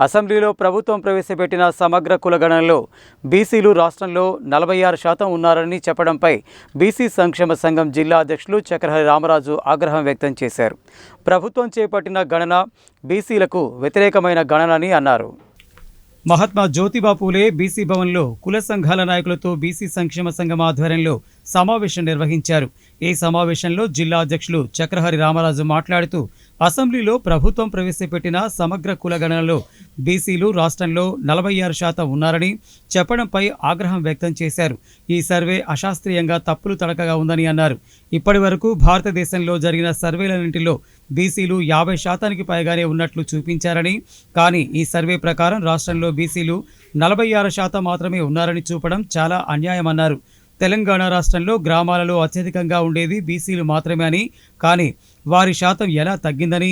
అసెంబ్లీలో ప్రభుత్వం ప్రవేశపెట్టిన సమగ్ర కులగణనలో బీసీలు రాష్ట్రంలో 46% ఉన్నారని చెప్పడంపై బీసీ సంక్షేమ సంఘం జిల్లా అధ్యక్షులు చక్రహరి రామరాజు ఆగ్రహం వ్యక్తం చేశారు. ప్రభుత్వం చేపట్టిన గణన బీసీలకు వ్యతిరేకమైన గణన అని అన్నారు. మహాత్మా జ్యోతిబా పూలే బీసీ భవన్లో కుల సంఘాల నాయకులతో బీసీ సంక్షేమ సంఘం ఆధ్వర్యంలో సమావేశం నిర్వహించారు. ఈ సమావేశంలో జిల్లా అధ్యక్షులు చక్రహరి రామరాజు మాట్లాడుతూ అసెంబ్లీలో ప్రభుత్వం ప్రవేశపెట్టిన సమగ్ర కులగణనలో బీసీలు రాష్ట్రంలో 46% ఉన్నారని చెప్పడంపై ఆగ్రహం వ్యక్తం చేశారు. ఈ సర్వే అశాస్త్రీయంగా తప్పులు తడకగా ఉందని అన్నారు. ఇప్పటి వరకు భారతదేశంలో జరిగిన సర్వేలన్నింటిలో బీసీలు 50%కి పైగానే ఉన్నట్లు చూపించారని, కానీ ఈ సర్వే ప్రకారం రాష్ట్రంలో బీసీలు 46% మాత్రమే ఉన్నారని చూపడం చాలా అన్యాయమన్నారు. తెలంగాణ రాష్ట్రంలో గ్రామాలలో అత్యధికంగా ఉండేది బీసీలు మాత్రమే అని, కానీ వారి శాతం ఎలా తగ్గిందని,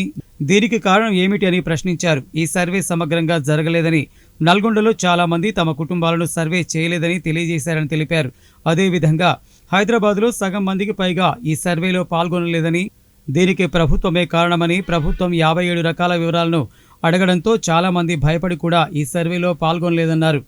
దీనికి కారణం ఏమిటి అని ప్రశ్నించారు. ఈ సర్వే సమగ్రంగా జరగలేదని, నల్గొండలో చాలా మంది తమ కుటుంబాలను సర్వే చేయలేదని తెలియజేశారని తెలిపారు. అదేవిధంగా హైదరాబాద్లో సగం మందికి పైగా ఈ సర్వేలో పాల్గొనలేదని, దీనికి ప్రభుత్వమే కారణమని, ప్రభుత్వం 57 రకాల వివరాలను అడగడంతో చాలా మంది భయపడి కూడా ఈ సర్వేలో పాల్గొనలేదన్నారు.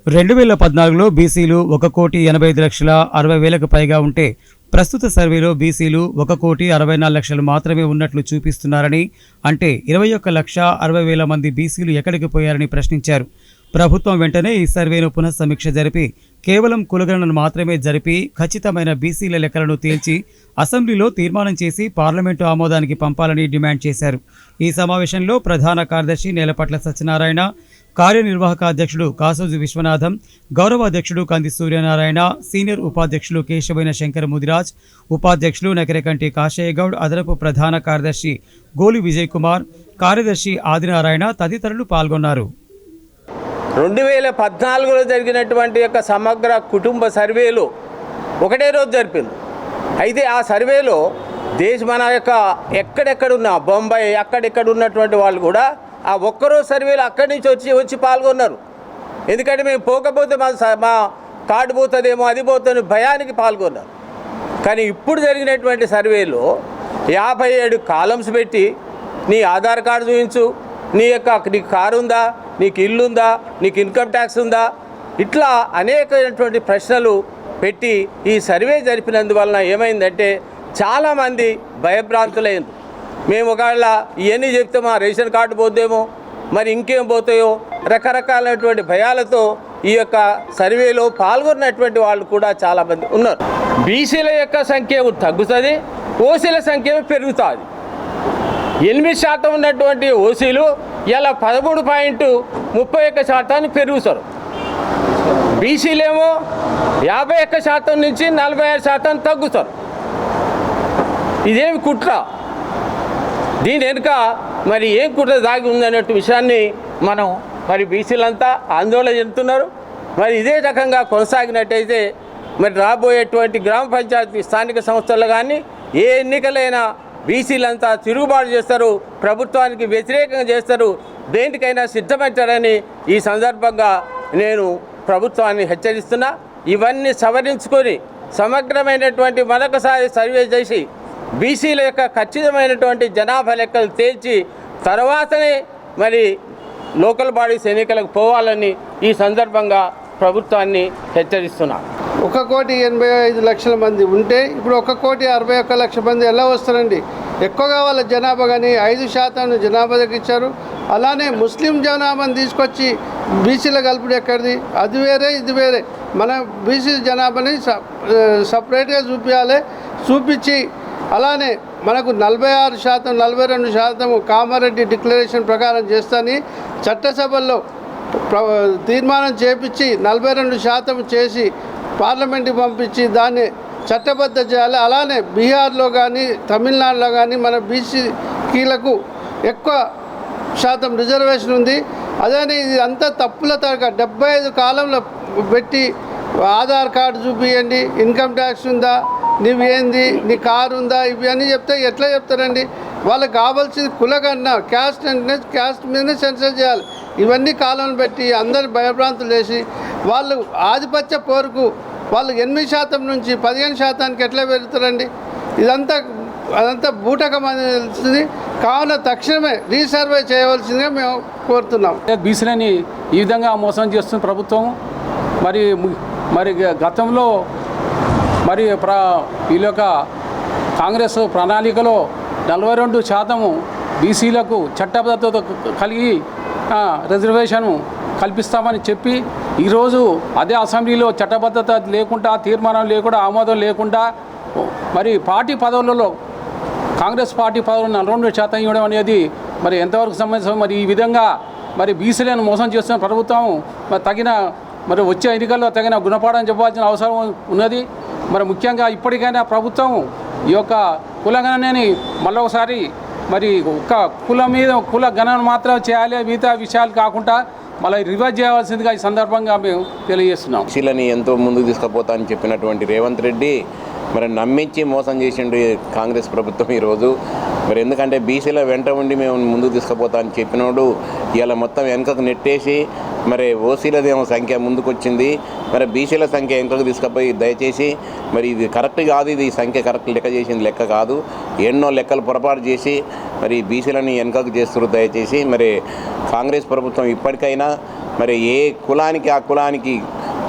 2014లో బీసీలు 1,85,60,000కు పైగా ఉంటే ప్రస్తుత సర్వేలో బీసీలు 1,64,00,000 మాత్రమే ఉన్నట్లు చూపిస్తున్నారని, అంటే 21,60,000 మంది బీసీలు ఎక్కడికి పోయారని ప్రశ్నించారు. ప్రభుత్వం వెంటనే ఈ సర్వేను పునఃసమీక్ష జరిపి కేవలం కులగణనను మాత్రమే జరిపి ఖచ్చితమైన బీసీల లెక్కలను తేల్చి అసెంబ్లీలో తీర్మానం చేసి పార్లమెంటు ఆమోదానికి పంపాలని డిమాండ్ చేశారు. ఈ సమావేశంలో ప్రధాన కార్యదర్శి నేలపట్ల సత్యనారాయణ, కార్యనిర్వాహక అధ్యక్షుడు కాసోజు విశ్వనాథం, గౌరవ అధ్యక్షుడు కంది సూర్యనారాయణ, సీనియర్ ఉపాధ్యక్షులు కేశవైన శంకర్ ముదిరాజ్, ఉపాధ్యక్షులు నకరేకంటి కాశయ్య గౌడ్, అదనపు ప్రధాన కార్యదర్శి గోలి విజయ్ కుమార్, కార్యదర్శి ఆదినారాయణ తదితరులు పాల్గొన్నారు. 2014లో జరిగినటువంటి యొక్క సమగ్ర కుటుంబ సర్వేలో ఒకటే రోజు జరిపింది. అయితే ఆ సర్వేలో మన యొక్క ఎక్కడెక్కడున్న బొంబాయి అక్కడెక్కడ ఉన్నటువంటి వాళ్ళు కూడా ఆ ఒక్కరోజు సర్వేలో అక్కడి నుంచి వచ్చి పాల్గొన్నారు. ఎందుకంటే మేము పోకపోతే మా కార్డు పోతుందేమో, అది పోతుంది భయానికి పాల్గొన్నారు. కానీ ఇప్పుడు జరిగినటువంటి సర్వేలో 57 కాలమ్స్ పెట్టి నీ ఆధార్ కార్డు చూపించు, నీకు కారు ఉందా, నీకు ఇల్లు ఉందా, నీకు ఇన్కమ్ ట్యాక్స్ ఉందా, ఇట్లా అనేకమైనటువంటి ప్రశ్నలు పెట్టి ఈ సర్వే జరిపినందువలన ఏమైందంటే చాలామంది భయభ్రాంతులైంది. మేము ఒకవేళ ఇవన్నీ చెప్తే మా రేషన్ కార్డు పోద్దేమో, మరి ఇంకేం పోతాయో, రకరకాలైనటువంటి భయాలతో ఈ యొక్క సర్వేలో పాల్గొన్నటువంటి వాళ్ళు కూడా చాలామంది ఉన్నారు. బీసీల యొక్క సంఖ్య తగ్గుతుంది, ఓసీల సంఖ్య పెరుగుతుంది. 8% ఉన్నటువంటి ఓసీలు ఇలా 13.31% పెరుగుతారు. బీసీలేమో 51% నుంచి 46% తగ్గుతారు. ఇదేమి కుట్ర? దీని వెనుక మరి ఏం కుట్ర దాగి ఉందనే విషయాన్ని మరి బీసీలంతా ఆందోళన చెందుతున్నారు. మరి ఇదే రకంగా కొనసాగినట్టయితే మరి రాబోయేటువంటి గ్రామ పంచాయతీ స్థానిక సంస్థలు కానీ ఏ ఎన్నికలైనా బీసీలంతా తిరుగుబాటు చేస్తారు, ప్రభుత్వానికి వ్యతిరేకంగా చేస్తారు, దేనికైనా సిద్ధపడతారని ఈ సందర్భంగా నేను ప్రభుత్వాన్ని హెచ్చరిస్తున్నా. ఇవన్నీ సవరించుకొని సమగ్రమైనటువంటి మరొకసారి సర్వే చేసి బీసీల యొక్క ఖచ్చితమైనటువంటి జనాభా లెక్కలు తేల్చి తర్వాతనే మరి లోకల్ బాడీస్ ఎన్నికలకు పోవాలని ఈ సందర్భంగా ప్రభుత్వాన్ని హెచ్చరిస్తున్నా. 1,85,00,000 మంది ఉంటే ఇప్పుడు 1,61,00,000 మంది ఎలా వస్తారండి? ఎక్కువగా వాళ్ళ జనాభా కానీ 5% జనాభా తగ్గించారు. అలానే ముస్లిం జనాభాని తీసుకొచ్చి బీసీలో కలుపుడు ఎక్కడిది? అది వేరే ఇది వేరే. మన బీసీ జనాభాని సపరేట్గా చూపించాలి. చూపించి అలానే మనకు 46%, 42% కామారెడ్డి డిక్లరేషన్ ప్రకారం చేస్తాని చట్టసభల్లో తీర్మానం చేపించి 42% చేసి పార్లమెంట్కి పంపించి దాన్ని చట్టబద్ధ చేయాలి. అలానే బీహార్లో కానీ తమిళనాడులో కానీ మన బీసీలకు ఎక్కువ శాతం రిజర్వేషన్ ఉంది. అదే ఇది అంతా తప్పుల తరగ 75 కాలంలో పెట్టి ఆధార్ కార్డు చూపియండి, ఇన్కమ్ ట్యాక్స్ ఉందా, నీవేంది, నీ కారు ఉందా, ఇవి అన్నీ చెప్తే ఎట్లా చెప్తారండి? వాళ్ళకి కావాల్సింది కులగణన, క్యాస్ట్ అంటే క్యాస్ట్ మీదనే సెన్సర్ చేయాలి. ఇవన్నీ కాలంలో పెట్టి అందరు భయభ్రాంతులు చేసి వాళ్ళు ఆధిపత్య పోరుకు వాళ్ళు 8% నుంచి 15% ఎట్లా పెరుగుతారండి? అదంతా బూటకం అనేది కావున తక్షణమే రీసర్వే చేయవలసిందిగా మేము కోరుతున్నాం. బీసీలని ఈ విధంగా మోసం చేస్తుంది ప్రభుత్వం. మరి గతంలో వీళ్ళ యొక్క కాంగ్రెస్ ప్రణాళికలో 42% బీసీలకు చట్టబద్ధత కలిగి రిజర్వేషన్ కల్పిస్తామని చెప్పి ఈరోజు అదే అసెంబ్లీలో చట్టబద్ధత లేకుండా, తీర్మానం లేకుండా, ఆమోదం లేకుండా పార్టీ పదవులలో కాంగ్రెస్ పార్టీ పదవులు 42% ఇవ్వడం అనేది ఎంతవరకు సంబంధించిన ఈ విధంగా బీసీలను మోసం చేస్తున్న ప్రభుత్వం తగిన వచ్చే ఎన్నికల్లో తగిన గుణపాఠం చెప్పాల్సిన అవసరం ఉన్నది. ముఖ్యంగా ఇప్పటికైనా ప్రభుత్వం ఈ యొక్క కులగణనని మళ్ళొకసారి ఒక్క కుల గణన మాత్రం చేయాలి, మిగతా విషయాలు కాకుండా మళ్ళీ రివర్స్ చేయవలసిందిగా ఈ సందర్భంగా మేము తెలియజేస్తున్నాం. బీసీలని ఎంతో ముందుకు తీసుకుపోతా అని చెప్పినటువంటి రేవంత్ రెడ్డి నమ్మించి మోసం చేసిండు కాంగ్రెస్ ప్రభుత్వం ఈరోజు. ఎందుకంటే బీసీల వెంట ఉండి మేము ముందుకు తీసుకుపోతా అని చెప్పినోడు ఇలా మొత్తం వెనకకు నెట్టేసి ఓసీలదేమో సంఖ్య ముందుకు వచ్చింది, బీసీల సంఖ్య వెనకకు తీసుకుపోయి దయచేసి ఇది కరెక్ట్ కాదు, ఇది సంఖ్య కరెక్ట్ లెక్క చేసింది లెక్క కాదు, ఎన్నో లెక్కలు పొరపాటు చేసి బీసీలని వెనకకు చేస్తున్నారు. దయచేసి కాంగ్రెస్ ప్రభుత్వం ఇప్పటికైనా ఏ కులానికి ఆ కులానికి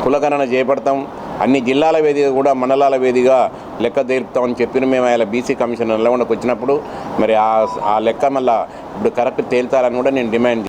కులగణన చేపడతాం, అన్ని జిల్లాల వేదిగా కూడా మండలాల వేదిగా లెక్క తేలుపుతామని చెప్పిన మేము ఆయన బీసీ కమిషన్ నల్లగొండకు వచ్చినప్పుడు ఆ లెక్క మళ్ళీ ఇప్పుడు కరెక్ట్ తేల్చాలని కూడా నేను డిమాండ్